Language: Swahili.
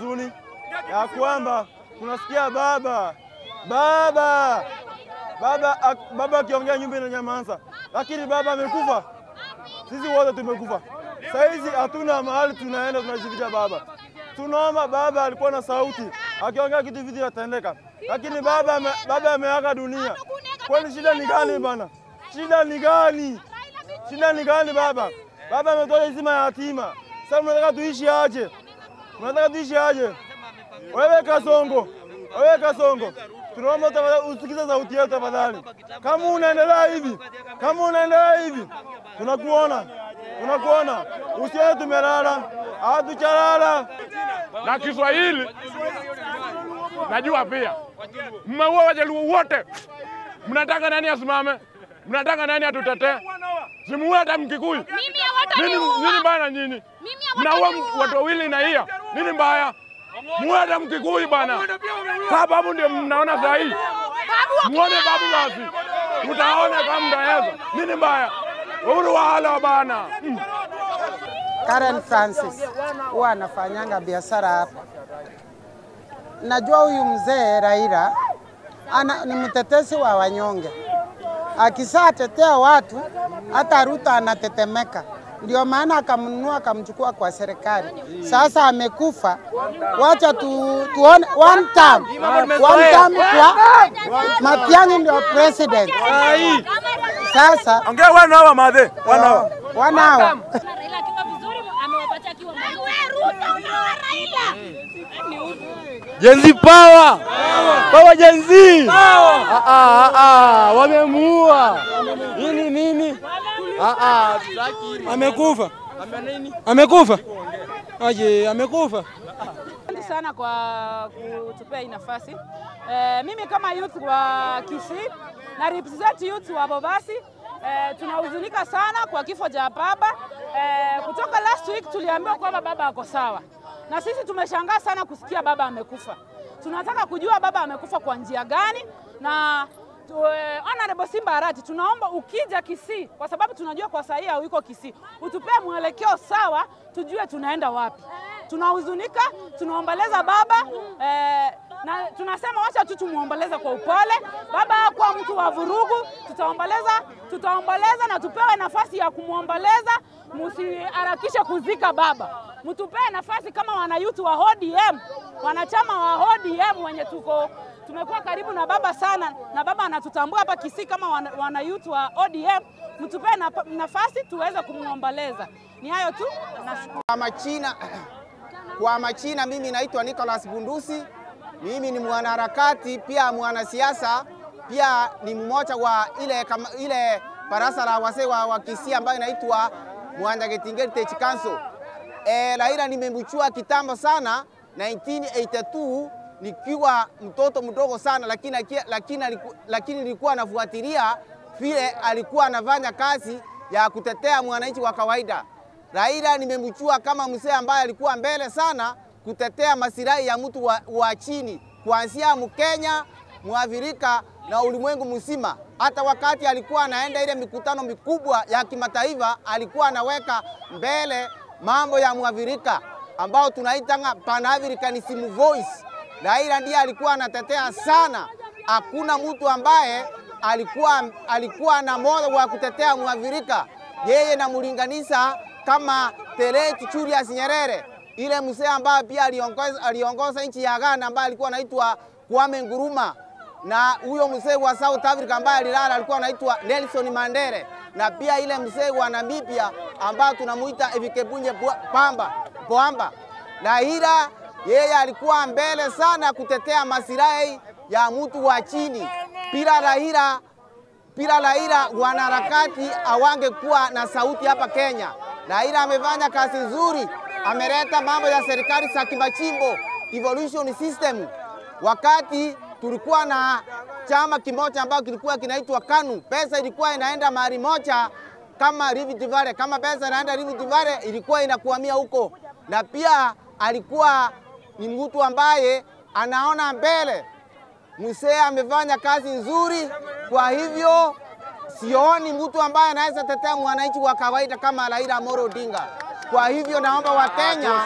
Zuni ya kwamba tunasikia baba akiongea nyumba inanyamaza, lakini baba amekufa. Sisi wote tumekufa. Saizi hatuna mahali tunaenda, tunajificha baba. Tunaomba baba alikuwa na sauti, akiongea kitu vitu yatendeka. Lakini baba ameaga dunia. Kwani shida ni gani bana? Shida ni gani? Shida ni gani baba? Baba ametoa heshima ya yatima. Sasa mnataka tuishi aje? Mnataka tuishi aje? Wewe Kasongo. Tunaomba usikize sauti yetu tafadhali. Kama unaendelea hivi, tunakuona. Usione tumelala, hatuchalala. Na Kiswahili najua pia. Mmeua Wajaluo wote. Mnataka nani asimame? Mnataka nani atutetee? Simuue hata Mkikuyu. Nini bana nyinyi? Mnaua watu wawili na hiya. Nini mbaya? Muue hata Mkikuyu bana. Sababu ndio mnaona sahihi. Muone babu basi. Tutaona kama mtaweza. Nini mbaya? Uhuru wahala bana. Karen Francis huwa anafanyanga biashara hapa. Najua huyu mzee Raila ni mtetezi wa wanyonge. Akisatetea watu hata Ruto anatetemeka. Ndio maana akamnunua akamchukua kwa serikali. Sasa amekufa. Wacha tuone Wantam kwa Matiang'i ndio president. Sasa ongea wanawa madhe, wanawa. Jenzi power. Power Jenzi. Wamemuua. Nini? Amekufa. Amekufa. Aje, amekufa. Asante sana kwa kutupea hii nafasi. Mimi kama youth wa Kisii na represent youth wa Bobasi, tunahuzunika sana kwa kifo cha baba. Kutoka last week tuliambiwa kwamba baba ako sawa. Na sisi tumeshangaa sana kusikia baba amekufa. Tunataka kujua baba amekufa kwa njia gani, na Honorable Simba Arati, tunaomba ukija Kisii, kwa sababu tunajua kwa sahihi hauko Kisii, utupee mwelekeo sawa, tujue tunaenda wapi. Tunahuzunika, tunaomboleza baba, na tunasema wacha tu tumuomboleza kwa upole. Baba hakuwa mtu wa vurugu, tutaomboleza na tupewe nafasi ya kumuomboleza, msiharakishe kuzika baba. Mtupee nafasi kama wanayouth wa ODM, wanachama wa ODM wenye tumekuwa karibu na baba sana, na baba anatutambua hapa Kisii kama wanayouth wa ODM, mtupee nafasi tuweze kumuomboleza. Ni hayo tu, nashukuru. Kwa majina mimi naitwa Nicholas Bundusi. Mimi ni mwanaharakati pia mwanasiasa, pia ni mmoja wa ile baraza la wazee wa Kisii ambayo inaitwa Heritage Council. Raila nimemchua kitambo sana 1982 nikiwa mtoto mdogo sana, lakini nilikuwa nafuatilia vile alikuwa anafanya kazi ya kutetea mwananchi wa kawaida. Raila nimemchua kama mzee ambaye alikuwa mbele sana kutetea masilahi ya mtu wa chini, kuanzia Mkenya, Mwafrika na ulimwengu mzima. Hata wakati alikuwa anaenda ile mikutano mikubwa ya kimataifa, alikuwa anaweka mbele mambo ya Mwafrika ambao tunaita Pan-Africanism voice. Raila ndiye alikuwa anatetea sana. Hakuna mtu ambaye alikuwa na moyo wa kutetea Mwafrika. Yeye namulinganisha kama Teleti Julius Nyerere, ile mzee ambaye pia aliongoza nchi ya Ghana ambaye alikuwa anaitwa Kwame Nkrumah, na huyo mzee wa South Africa ambaye alilala alikuwa anaitwa Nelson Mandela, na pia ile mzee wa Namibia ambaye tunamuita Hifikepunye Pohamba. Raila yeye alikuwa mbele sana kutetea masilahi ya mtu wa chini. Bila Raila wanaharakati hawangekuwa na sauti hapa Kenya. Raila amefanya kazi nzuri, ameleta mambo ya serikali za kimachimbo, devolution system. Wakati tulikuwa na chama kimoja ambacho kilikuwa kinaitwa KANU, pesa ilikuwa inaenda mahali moja kama Rift Valley, kama pesa inaenda Rift Valley ilikuwa inakuhamia huko. Na pia alikuwa ni mtu ambaye anaona mbele. Mzee amefanya kazi nzuri, kwa hivyo sioni mtu ambaye anaweza tetea mwananchi wa kawaida kama Raila Odinga. Kwa hivyo naomba Wakenya